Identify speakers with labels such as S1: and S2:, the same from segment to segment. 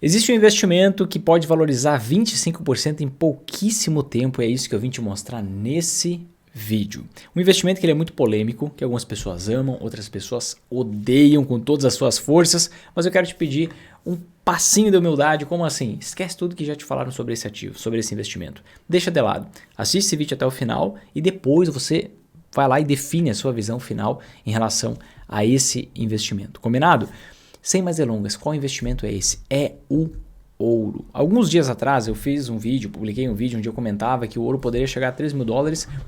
S1: Existe um investimento que pode valorizar 25% em pouquíssimo tempo, e é isso que eu vim te mostrar nesse vídeo. Um investimento que ele é muito polêmico, que algumas pessoas amam, outras pessoas odeiam com todas as suas forças, mas eu quero te pedir um passinho de humildade. Como assim? Esquece tudo que já te falaram sobre esse ativo, sobre esse investimento. Deixa de lado, assiste esse vídeo até o final e depois você vai lá e define a sua visão final em relação a esse investimento. Combinado? Sem mais delongas, qual investimento é esse? É o ouro. Alguns dias atrás eu fiz um vídeo, publiquei um vídeo onde eu comentava que o ouro poderia chegar a $3 mil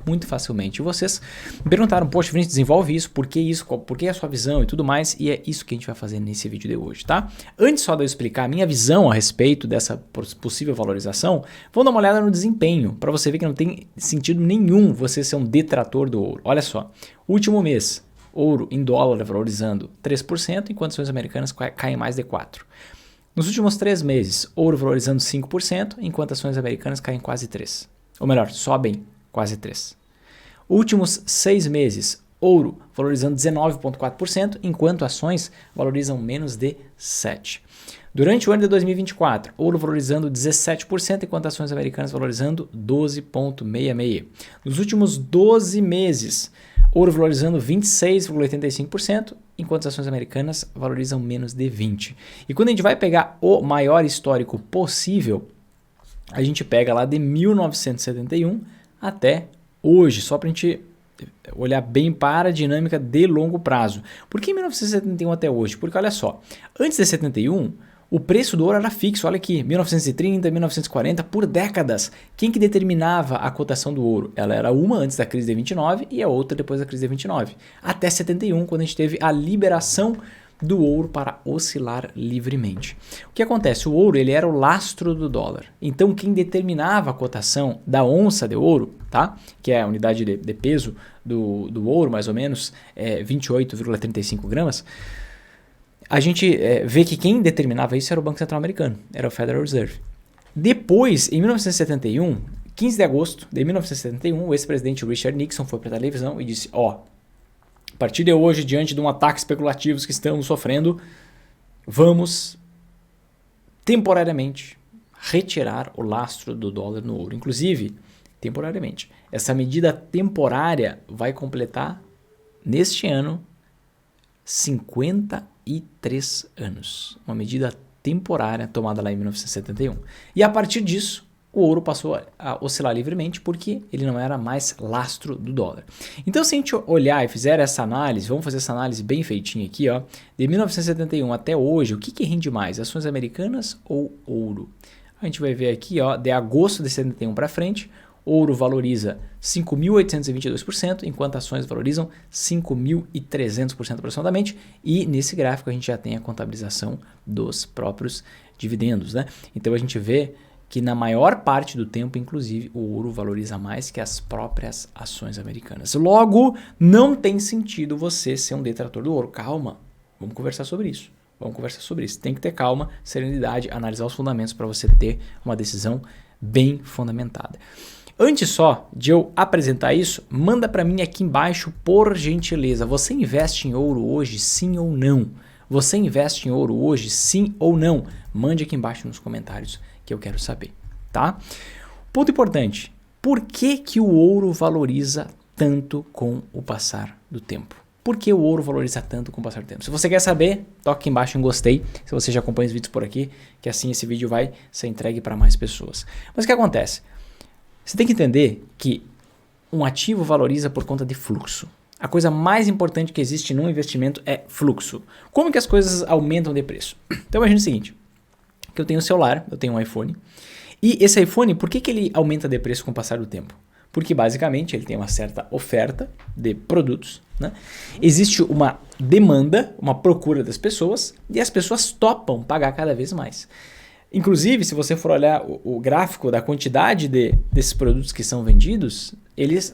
S1: muito facilmente. E vocês me perguntaram, poxa, Vinícius, desenvolve isso, por que isso, por que a sua visão e tudo mais, e é isso que a gente vai fazer nesse vídeo de hoje, tá? Antes só de eu explicar a minha visão a respeito dessa possível valorização, vamos dar uma olhada no desempenho, para você ver que não tem sentido nenhum você ser um detrator do ouro. Olha só, último mês, ouro em dólar valorizando 3%, enquanto ações americanas caem mais de 4%. Nos últimos 3 meses, ouro valorizando 5%, enquanto ações americanas caem quase 3%. Ou melhor, sobem quase 3%. Últimos 6 meses, ouro valorizando 19,4%, enquanto ações valorizam menos de 7%. Durante o ano de 2024, ouro valorizando 17%, enquanto ações americanas valorizando 12,66%. Nos últimos 12 meses, ouro valorizando 26,85%, enquanto as ações americanas valorizam menos de 20%. E quando a gente vai pegar o maior histórico possível, a gente pega lá de 1971 até hoje, só para a gente olhar bem para a dinâmica de longo prazo. Por que 1971 até hoje? Porque olha só, antes de 71, o preço do ouro era fixo, olha aqui, 1930, 1940, por décadas. Quem que determinava a cotação do ouro? Ela era uma antes da crise de 29 e a outra depois da crise de 29. Até 71, quando a gente teve a liberação do ouro para oscilar livremente. O que acontece? O ouro ele era o lastro do dólar. Então quem determinava a cotação da onça de ouro, tá? Que é a unidade de peso do ouro, mais ou menos, 28,35 gramas, a gente vê que quem determinava isso era o Banco Central Americano, era o Federal Reserve. Depois, em 1971, 15 de agosto de 1971, o ex-presidente Richard Nixon foi para a televisão e disse, a partir de hoje, diante de um ataque especulativo que estamos sofrendo, vamos temporariamente retirar o lastro do dólar no ouro. Inclusive, temporariamente. Essa medida temporária vai completar, neste ano, 53 anos. Uma medida temporária tomada lá em 1971. E a partir disso, o ouro passou a oscilar livremente porque ele não era mais lastro do dólar. Então, se a gente olhar e fizer essa análise, vamos fazer essa análise bem feitinha aqui, ó, de 1971 até hoje, o que rende mais, ações americanas ou ouro? A gente vai ver aqui, ó, de agosto de 71 para frente, ouro valoriza 5.822%, enquanto ações valorizam 5.300% aproximadamente. E nesse gráfico a gente já tem a contabilização dos próprios dividendos, né? Então a gente vê que na maior parte do tempo, inclusive, o ouro valoriza mais que as próprias ações americanas. Logo, não tem sentido você ser um detrator do ouro. Calma, vamos conversar sobre isso. Tem que ter calma, serenidade, analisar os fundamentos para você ter uma decisão bem fundamentada. Antes só de eu apresentar isso, manda para mim aqui embaixo, por gentileza. Você investe em ouro hoje, sim ou não? Você investe em ouro hoje, sim ou não? Mande aqui embaixo nos comentários que eu quero saber, tá? Ponto importante, por que o ouro valoriza tanto com o passar do tempo? Por que o ouro valoriza tanto com o passar do tempo? Se você quer saber, toque aqui embaixo em gostei, se você já acompanha os vídeos por aqui, que assim esse vídeo vai ser entregue para mais pessoas. Mas o que acontece? Você tem que entender que um ativo valoriza por conta de fluxo. A coisa mais importante que existe num investimento é fluxo. Como que as coisas aumentam de preço? Então imagina o seguinte, que eu tenho um celular, eu tenho um iPhone, e esse iPhone, por que ele aumenta de preço com o passar do tempo? Porque basicamente ele tem uma certa oferta de produtos, né? Existe uma demanda, uma procura das pessoas, e as pessoas topam pagar cada vez mais. Inclusive, se você for olhar o gráfico da quantidade desses produtos que são vendidos,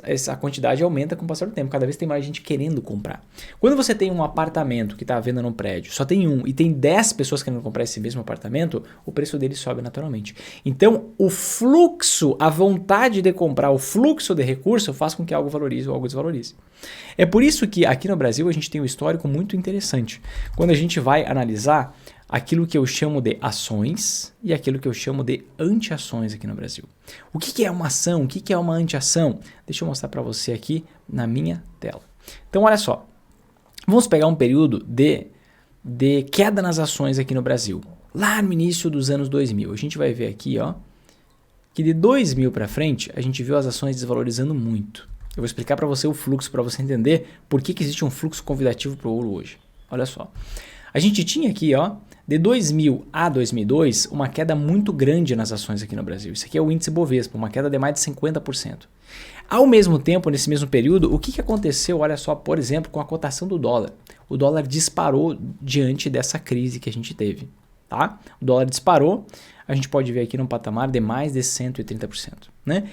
S1: essa quantidade aumenta com o passar do tempo. Cada vez tem mais gente querendo comprar. Quando você tem um apartamento que está à venda num prédio, só tem um e tem 10 pessoas querendo comprar esse mesmo apartamento, o preço dele sobe naturalmente. Então, o fluxo, a vontade de comprar, o fluxo de recurso faz com que algo valorize ou algo desvalorize. É por isso que aqui no Brasil a gente tem um histórico muito interessante. Quando a gente vai analisar aquilo que eu chamo de ações e aquilo que eu chamo de anti-ações aqui no Brasil. O que é uma ação? O que é uma anti-ação? Deixa eu mostrar para você aqui na minha tela. Então, olha só. Vamos pegar um período de queda nas ações aqui no Brasil. Lá no início dos anos 2000. A gente vai ver aqui, ó, que de 2000 para frente, a gente viu as ações desvalorizando muito. Eu vou explicar para você o fluxo, para você entender por que existe um fluxo convidativo para o ouro hoje. Olha só. A gente tinha aqui, ó, de 2000 a 2002, uma queda muito grande nas ações aqui no Brasil. Isso aqui é o índice Bovespa, uma queda de mais de 50%. Ao mesmo tempo, nesse mesmo período, o que aconteceu, olha só, por exemplo, com a cotação do dólar? O dólar disparou diante dessa crise que a gente teve. Tá? O dólar disparou, a gente pode ver aqui num patamar de mais de 130%. Né?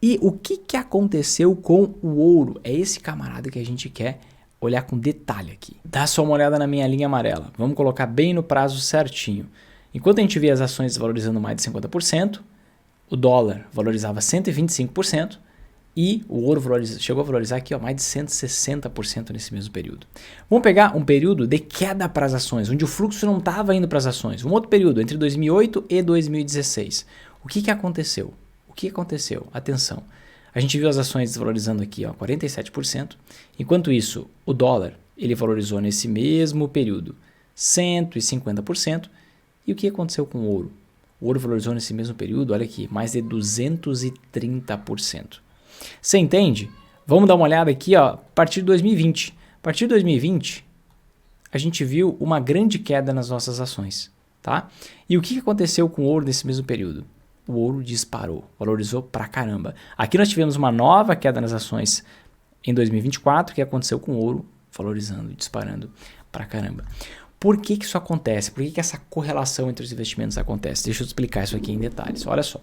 S1: E o que aconteceu com o ouro? É esse camarada que a gente quer olhar com detalhe aqui. Dá só uma olhada na minha linha amarela. Vamos colocar bem no prazo certinho. Enquanto a gente vê as ações valorizando mais de 50%, o dólar valorizava 125% e o ouro chegou a valorizar aqui, ó, mais de 160% nesse mesmo período. Vamos pegar um período de queda para as ações, onde o fluxo não estava indo para as ações. Um outro período, entre 2008 e 2016. O que aconteceu? O que aconteceu? Atenção. A gente viu as ações desvalorizando aqui, ó, 47%. Enquanto isso, o dólar ele valorizou nesse mesmo período 150%. E o que aconteceu com o ouro? O ouro valorizou nesse mesmo período, olha aqui, mais de 230%. Você entende? Vamos dar uma olhada aqui, ó, a partir de 2020. A partir de 2020, a gente viu uma grande queda nas nossas ações. Tá? E o que aconteceu com o ouro nesse mesmo período? O ouro disparou, valorizou pra caramba. Aqui nós tivemos uma nova queda nas ações em 2024, que aconteceu com o ouro valorizando, disparando pra caramba. Por que isso acontece? Por que essa correlação entre os investimentos acontece? Deixa eu explicar isso aqui em detalhes. Olha só.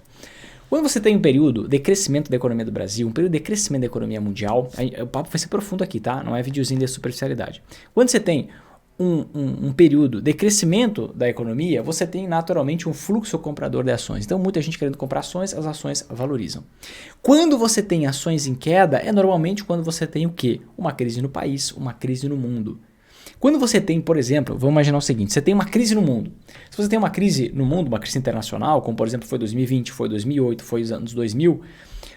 S1: Quando você tem um período de crescimento da economia do Brasil, um período de crescimento da economia mundial, o papo vai ser profundo aqui, tá? Não é videozinho de superficialidade. Quando você tem um período de crescimento da economia, você tem naturalmente um fluxo comprador de ações. Então, muita gente querendo comprar ações, as ações valorizam. Quando você tem ações em queda, é normalmente quando você tem o quê? Uma crise no país, uma crise no mundo. Quando você tem, por exemplo, vamos imaginar o seguinte, você tem uma crise no mundo. Se você tem uma crise no mundo, uma crise internacional, como por exemplo foi 2020, foi 2008, foi os anos 2000,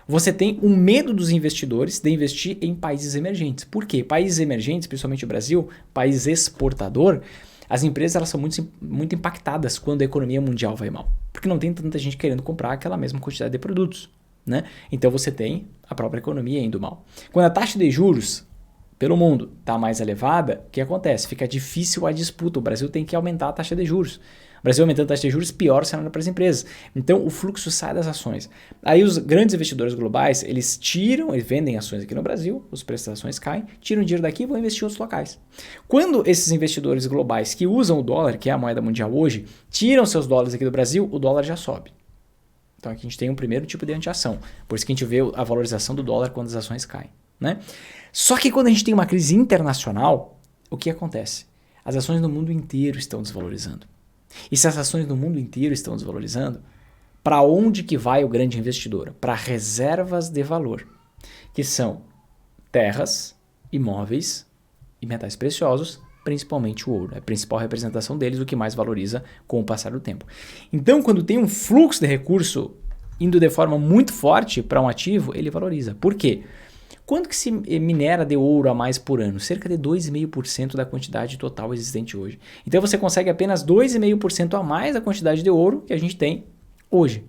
S1: você tem um medo dos investidores de investir em países emergentes. Por quê? Países emergentes, principalmente o Brasil, país exportador, as empresas elas são muito impactadas quando a economia mundial vai mal. Porque não tem tanta gente querendo comprar aquela mesma quantidade de produtos. Né? Então você tem a própria economia indo mal. Quando a taxa de juros pelo mundo está mais elevada, o que acontece? Fica difícil a disputa. O Brasil tem que aumentar a taxa de juros. O Brasil aumentando a taxa de juros, pior o cenário para as empresas. Então, o fluxo sai das ações. Aí, os grandes investidores globais, eles vendem ações aqui no Brasil, os preços das ações caem, tiram dinheiro daqui e vão investir em outros locais. Quando esses investidores globais que usam o dólar, que é a moeda mundial hoje, tiram seus dólares aqui do Brasil, o dólar já sobe. Então, aqui a gente tem um primeiro tipo de anti-ação. Por isso que a gente vê a valorização do dólar quando as ações caem. Né? Só que quando a gente tem uma crise internacional, o que acontece? As ações no mundo inteiro estão desvalorizando. E se as ações no mundo inteiro estão desvalorizando, para onde que vai o grande investidor? Para reservas de valor, que são terras, imóveis e metais preciosos, principalmente o ouro. É a principal representação deles, o que mais valoriza com o passar do tempo. Então, quando tem um fluxo de recurso indo de forma muito forte para um ativo, ele valoriza. Por quê? Quanto que se minera de ouro a mais por ano? Cerca de 2,5% da quantidade total existente hoje. Então você consegue apenas 2,5% a mais da quantidade de ouro que a gente tem hoje.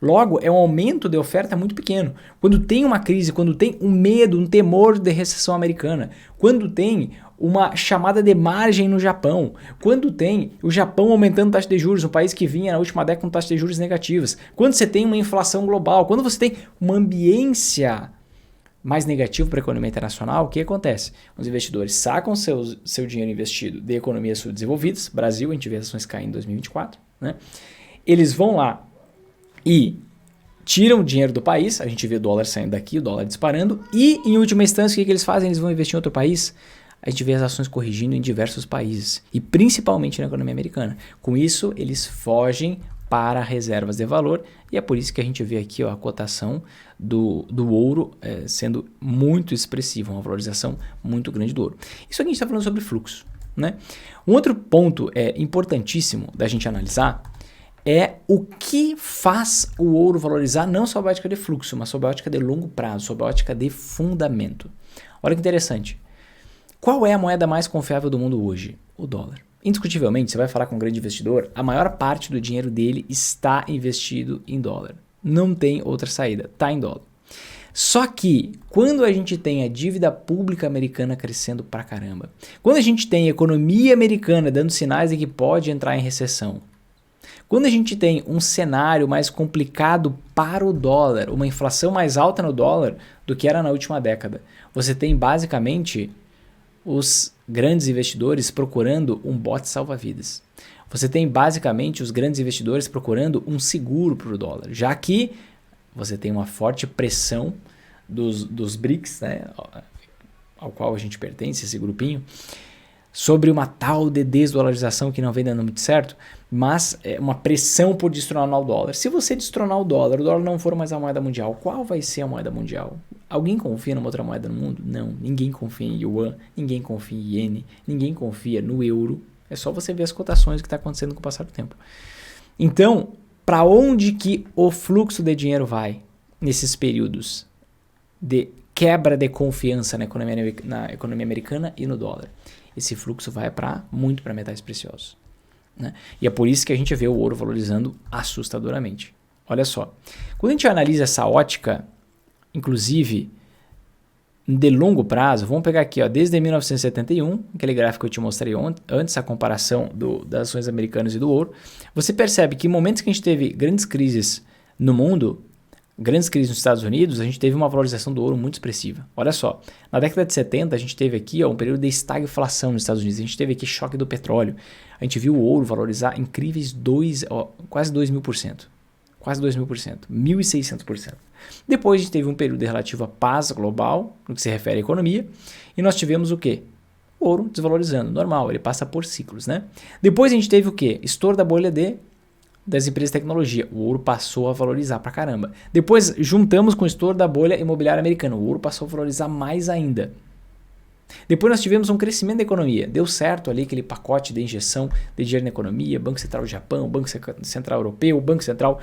S1: Logo, é um aumento de oferta muito pequeno. Quando tem uma crise, quando tem um medo, um temor de recessão americana, quando tem uma chamada de margem no Japão, quando tem o Japão aumentando taxa de juros, um país que vinha na última década com taxa de juros negativas, quando você tem uma inflação global, quando você tem uma ambiência mais negativo para a economia internacional, o que acontece? Os investidores sacam seu dinheiro investido de economias subdesenvolvidas, Brasil, a gente vê as ações caindo em 2024, né? Eles vão lá e tiram o dinheiro do país, a gente vê o dólar saindo daqui, o dólar disparando, e em última instância o que eles fazem? Eles vão investir em outro país, a gente vê as ações corrigindo em diversos países, e principalmente na economia americana. Com isso, eles fogem para reservas de valor, e é por isso que a gente vê aqui, ó, a cotação do ouro sendo muito expressiva, uma valorização muito grande do ouro. Isso aqui a gente está falando sobre fluxo. né? Um outro ponto importantíssimo da gente analisar é o que faz o ouro valorizar não sob a ótica de fluxo, mas sob a ótica de longo prazo, sob a ótica de fundamento. Olha que interessante. Qual é a moeda mais confiável do mundo hoje? O dólar. Indiscutivelmente, você vai falar com um grande investidor, a maior parte do dinheiro dele está investido em dólar. Não tem outra saída, está em dólar. Só que, quando a gente tem a dívida pública americana crescendo pra caramba, quando a gente tem a economia americana dando sinais de que pode entrar em recessão, quando a gente tem um cenário mais complicado para o dólar, uma inflação mais alta no dólar do que era na última década, você tem basicamente os grandes investidores procurando um bote salva-vidas. Você tem basicamente os grandes investidores procurando um seguro para o dólar, já que você tem uma forte pressão dos BRICS, né, ao qual a gente pertence, esse grupinho, sobre uma tal de desdolarização que não vem dando muito certo, mas é uma pressão por destronar o dólar. Se você destronar o dólar não for mais a moeda mundial, qual vai ser a moeda mundial? Alguém confia numa outra moeda no mundo? Não, ninguém confia em yuan, ninguém confia em iene, ninguém confia no euro. É só você ver as cotações que está acontecendo com o passar do tempo. Então, para onde que o fluxo de dinheiro vai nesses períodos de quebra de confiança na economia americana e no dólar? Esse fluxo vai muito para metais preciosos, né? E é por isso que a gente vê o ouro valorizando assustadoramente. Olha só, quando a gente analisa essa ótica, inclusive de longo prazo, vamos pegar aqui, ó, desde 1971, aquele gráfico que eu te mostrei antes, a comparação das ações americanas e do ouro, você percebe que em momentos que a gente teve grandes crises no mundo, grandes crises nos Estados Unidos, a gente teve uma valorização do ouro muito expressiva. Olha só, na década de 70 a gente teve aqui um período de estagflação nos Estados Unidos, a gente teve aqui choque do petróleo, a gente viu o ouro valorizar incríveis quase 2.000%, quase 2.000%, 1.600%. Depois a gente teve um período de relativa paz global, no que se refere à economia, e nós tivemos o quê? O ouro desvalorizando, normal, ele passa por ciclos, né? Depois a gente teve o quê? Estouro da bolha das empresas de tecnologia. O ouro passou a valorizar pra caramba. Depois juntamos com o estouro da bolha imobiliária americana. O ouro passou a valorizar mais ainda. Depois nós tivemos um crescimento da economia. Deu certo ali aquele pacote de injeção de dinheiro na economia, Banco Central do Japão, Banco Central Europeu, Banco Central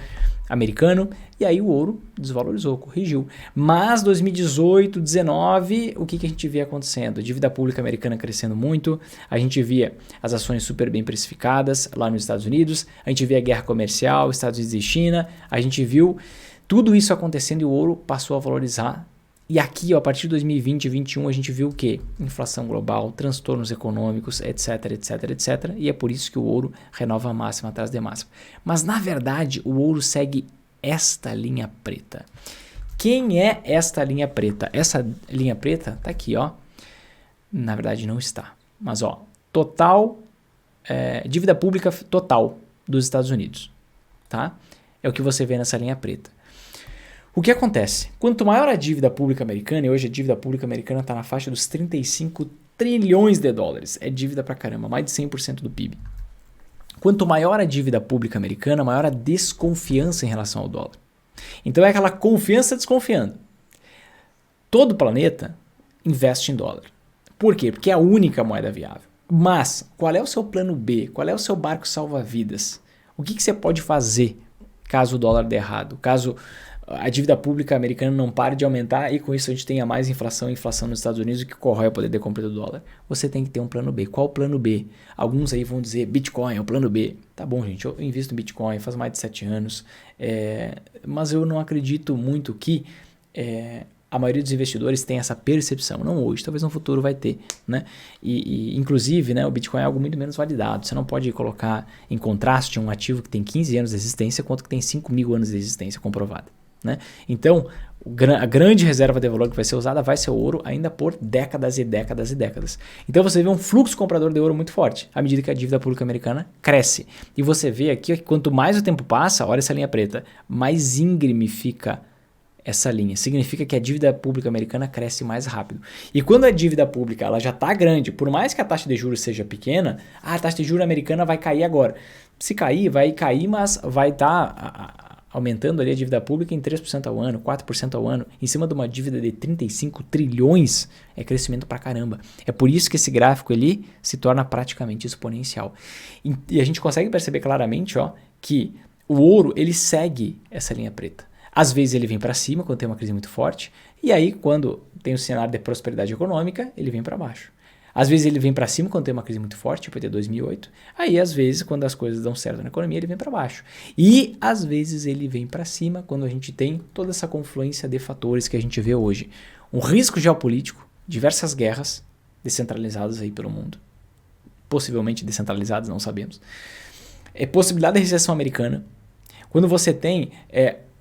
S1: Americano, e aí o ouro desvalorizou, corrigiu. Mas 2018, 2019, o que a gente via acontecendo? A dívida pública americana crescendo muito, a gente via as ações super bem precificadas lá nos Estados Unidos, a gente via a guerra comercial, Estados Unidos e China, a gente viu tudo isso acontecendo e o ouro passou a valorizar. E aqui, ó, a partir de 2020 e 2021, a gente viu o quê? Inflação global, transtornos econômicos, etc, etc, etc. E é por isso que o ouro renova a máxima atrás de máxima. Mas, na verdade, o ouro segue esta linha preta. Quem é esta linha preta? Essa linha preta tá aqui, ó. Na verdade, não está. Mas, ó, dívida pública total dos Estados Unidos, tá? É o que você vê nessa linha preta. O que acontece? Quanto maior a dívida pública americana, e hoje a dívida pública americana está na faixa dos 35 trilhões de dólares. É dívida pra caramba, mais de 100% do PIB. Quanto maior a dívida pública americana, maior a desconfiança em relação ao dólar. Então é aquela confiança desconfiando. Todo o planeta investe em dólar. Por quê? Porque é a única moeda viável. Mas qual é o seu plano B? Qual é o seu barco salva-vidas? O que você pode fazer caso o dólar dê errado? Caso a dívida pública americana não pare de aumentar e com isso a gente tenha mais inflação nos Estados Unidos, o que corrói o poder de compra do dólar. Você tem que ter um plano B. Qual o plano B? Alguns aí vão dizer Bitcoin é o plano B. Tá bom, gente, eu invisto em Bitcoin faz mais de 7 anos, mas eu não acredito muito que a maioria dos investidores tem essa percepção. Não hoje, talvez no futuro vai ter, né? E inclusive, né, o Bitcoin é algo muito menos validado. Você não pode colocar em contraste um ativo que tem 15 anos de existência quanto que tem 5.000 anos de existência comprovada, né? Então, a grande reserva de valor que vai ser usada vai ser o ouro ainda por décadas e décadas e décadas. Então você vê um fluxo comprador de ouro muito forte à medida que a dívida pública americana cresce. E você vê aqui que quanto mais o tempo passa, olha essa linha preta, mais íngreme fica essa linha. Significa que a dívida pública americana cresce mais rápido. E quando a dívida pública ela já está grande, por mais que a taxa de juros seja pequena, a taxa de juros americana vai cair agora. Se cair, vai cair, mas vai estar... aumentando ali a dívida pública em 3% ao ano, 4% ao ano, em cima de uma dívida de 35 trilhões, é crescimento pra caramba. É por isso que esse gráfico ali se torna praticamente exponencial. E a gente consegue perceber claramente, ó, que o ouro ele segue essa linha preta. Às vezes ele vem para cima quando tem uma crise muito forte, e aí quando tem um cenário de prosperidade econômica, ele vem para baixo. Às vezes ele vem para cima quando tem uma crise muito forte, tipo de 2008. Aí às vezes quando as coisas dão certo na economia, ele vem para baixo. E às vezes ele vem para cima quando a gente tem toda essa confluência de fatores que a gente vê hoje. Um risco geopolítico, diversas guerras descentralizadas aí pelo mundo. Possivelmente descentralizadas, não sabemos. Possibilidade de recessão americana. Quando você tem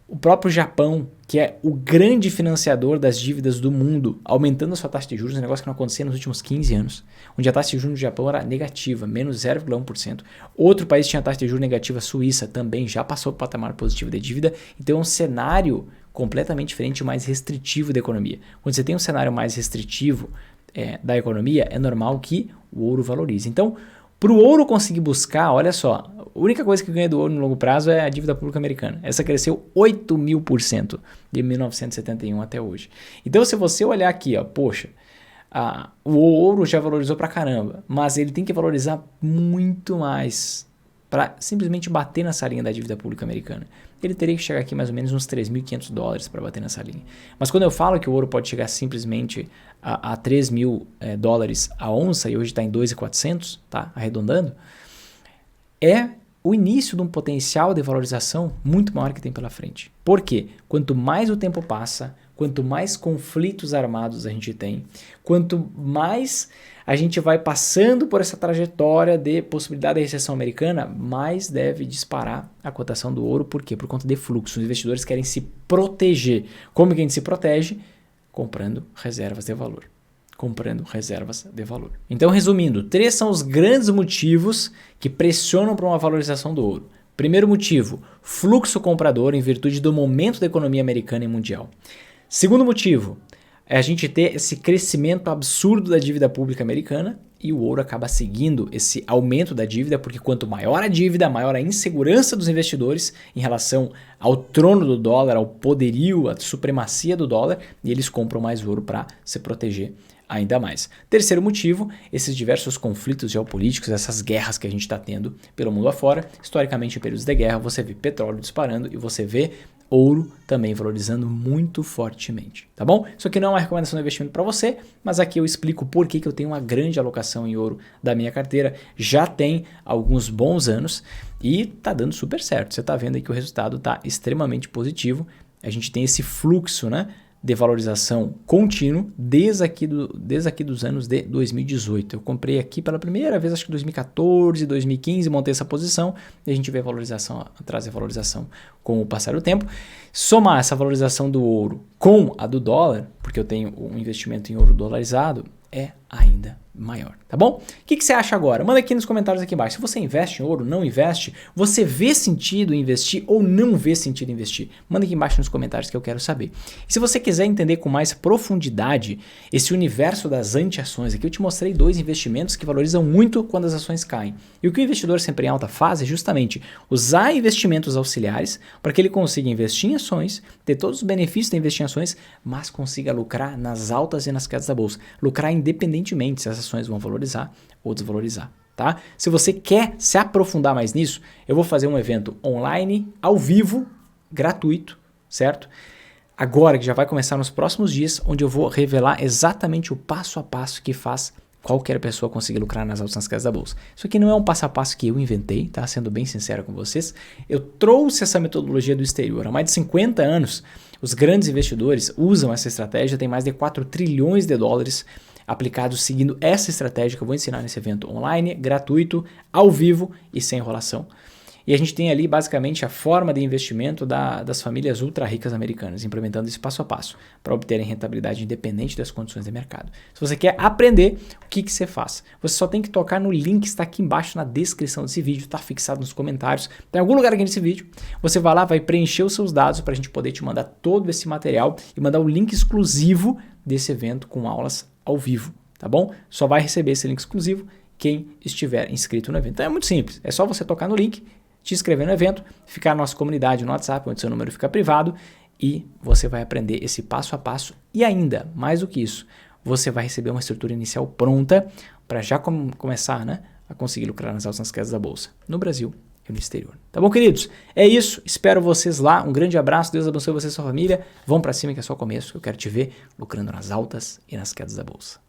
S1: o próprio Japão, que é o grande financiador das dívidas do mundo, aumentando a sua taxa de juros, um negócio que não acontecia nos últimos 15 anos, onde a taxa de juros no Japão era negativa, menos 0,1%. Outro país tinha taxa de juros negativa, a Suíça, também já passou para o patamar positivo de dívida. Então é um cenário completamente diferente, mais restritivo da economia. Quando você tem um cenário mais restritivo da economia, é normal que o ouro valorize. Então, para o ouro conseguir buscar, olha só, a única coisa que ganha do ouro no longo prazo é a dívida pública americana. Essa cresceu 8.000% de 1971 até hoje. Então, se você olhar aqui, ó, poxa, o ouro já valorizou pra caramba, mas ele tem que valorizar muito mais para simplesmente bater nessa linha da dívida pública americana. Ele teria que chegar aqui mais ou menos uns $3.500 para bater nessa linha. Mas quando eu falo que o ouro pode chegar simplesmente a $3.000 a onça, e hoje está em 2.400, tá? Arredondando, é o início de um potencial de valorização muito maior que tem pela frente. Por quê? Quanto mais o tempo passa, quanto mais conflitos armados a gente tem, quanto mais a gente vai passando por essa trajetória de possibilidade de recessão americana, mais deve disparar a cotação do ouro. Por quê? Por conta de fluxo. Os investidores querem se proteger. Como que a gente se protege? Comprando reservas de valor. Comprando reservas de valor. Então, resumindo, 3 são os grandes motivos que pressionam para uma valorização do ouro. Primeiro motivo, fluxo comprador em virtude do momento da economia americana e mundial. Segundo motivo, é a gente ter esse crescimento absurdo da dívida pública americana e o ouro acaba seguindo esse aumento da dívida, porque quanto maior a dívida, maior a insegurança dos investidores em relação ao trono do dólar, ao poderio, à supremacia do dólar, e eles compram mais ouro para se proteger ainda mais. Terceiro motivo, esses diversos conflitos geopolíticos, essas guerras que a gente está tendo pelo mundo afora. Historicamente, em períodos de guerra, você vê petróleo disparando e você vê ouro também valorizando muito fortemente, tá bom? Isso aqui não é uma recomendação de investimento para você, mas aqui eu explico por que eu tenho uma grande alocação em ouro da minha carteira. Já tem alguns bons anos e tá dando super certo. Você tá vendo aí que o resultado tá extremamente positivo. A gente tem esse fluxo, né, de valorização contínuo desde aqui dos anos de 2018. Eu comprei aqui pela primeira vez, acho que 2014, 2015, montei essa posição e a gente vê a valorização atrás da valorização com o passar do tempo. Somar essa valorização do ouro com a do dólar, porque eu tenho um investimento em ouro dolarizado, é ainda maior, tá bom? O que você acha agora? Manda aqui nos comentários aqui embaixo. Se você investe em ouro, não investe, você vê sentido em investir ou não vê sentido em investir? Manda aqui embaixo nos comentários que eu quero saber. E se você quiser entender com mais profundidade esse universo das anti-ações, aqui eu te mostrei 2 investimentos que valorizam muito quando as ações caem. E o que o investidor sempre em alta faz é justamente usar investimentos auxiliares para que ele consiga investir em ações, ter todos os benefícios de investir em ações, mas consiga lucrar nas altas e nas quedas da bolsa. Lucrar independentemente se as ações vão valorizar ou desvalorizar, tá? Se você quer se aprofundar mais nisso, eu vou fazer um evento online, ao vivo, gratuito, certo? Agora que já vai começar nos próximos dias, onde eu vou revelar exatamente o passo a passo que faz qualquer pessoa conseguir lucrar nas altas e nas quedas da bolsa. Isso aqui não é um passo a passo que eu inventei, tá? Sendo bem sincero com vocês. Eu trouxe essa metodologia do exterior. Há mais de 50 anos, os grandes investidores usam essa estratégia, tem mais de 4 trilhões de dólares aplicados seguindo essa estratégia que eu vou ensinar nesse evento online, gratuito, ao vivo e sem enrolação. E a gente tem ali basicamente a forma de investimento das famílias ultra ricas americanas, implementando esse passo a passo para obterem rentabilidade independente das condições de mercado. Se você quer aprender, o que você faz? Você só tem que tocar no link que está aqui embaixo na descrição desse vídeo, está fixado nos comentários, tem algum lugar aqui nesse vídeo. Você vai lá, vai preencher os seus dados para a gente poder te mandar todo esse material e mandar o link exclusivo desse evento com aulas ao vivo, tá bom? Só vai receber esse link exclusivo quem estiver inscrito no evento. Então é muito simples, é só você tocar no link, te inscrever no evento, ficar na nossa comunidade no WhatsApp, onde seu número fica privado, e você vai aprender esse passo a passo. E ainda, mais do que isso, você vai receber uma estrutura inicial pronta para já começar, né, a conseguir lucrar nas altas quedas da Bolsa, no Brasil e no exterior. Tá bom, queridos? É isso. Espero vocês lá. Um grande abraço. Deus abençoe você e sua família. Vão para cima que é só o começo. Eu quero te ver lucrando nas altas e nas quedas da Bolsa.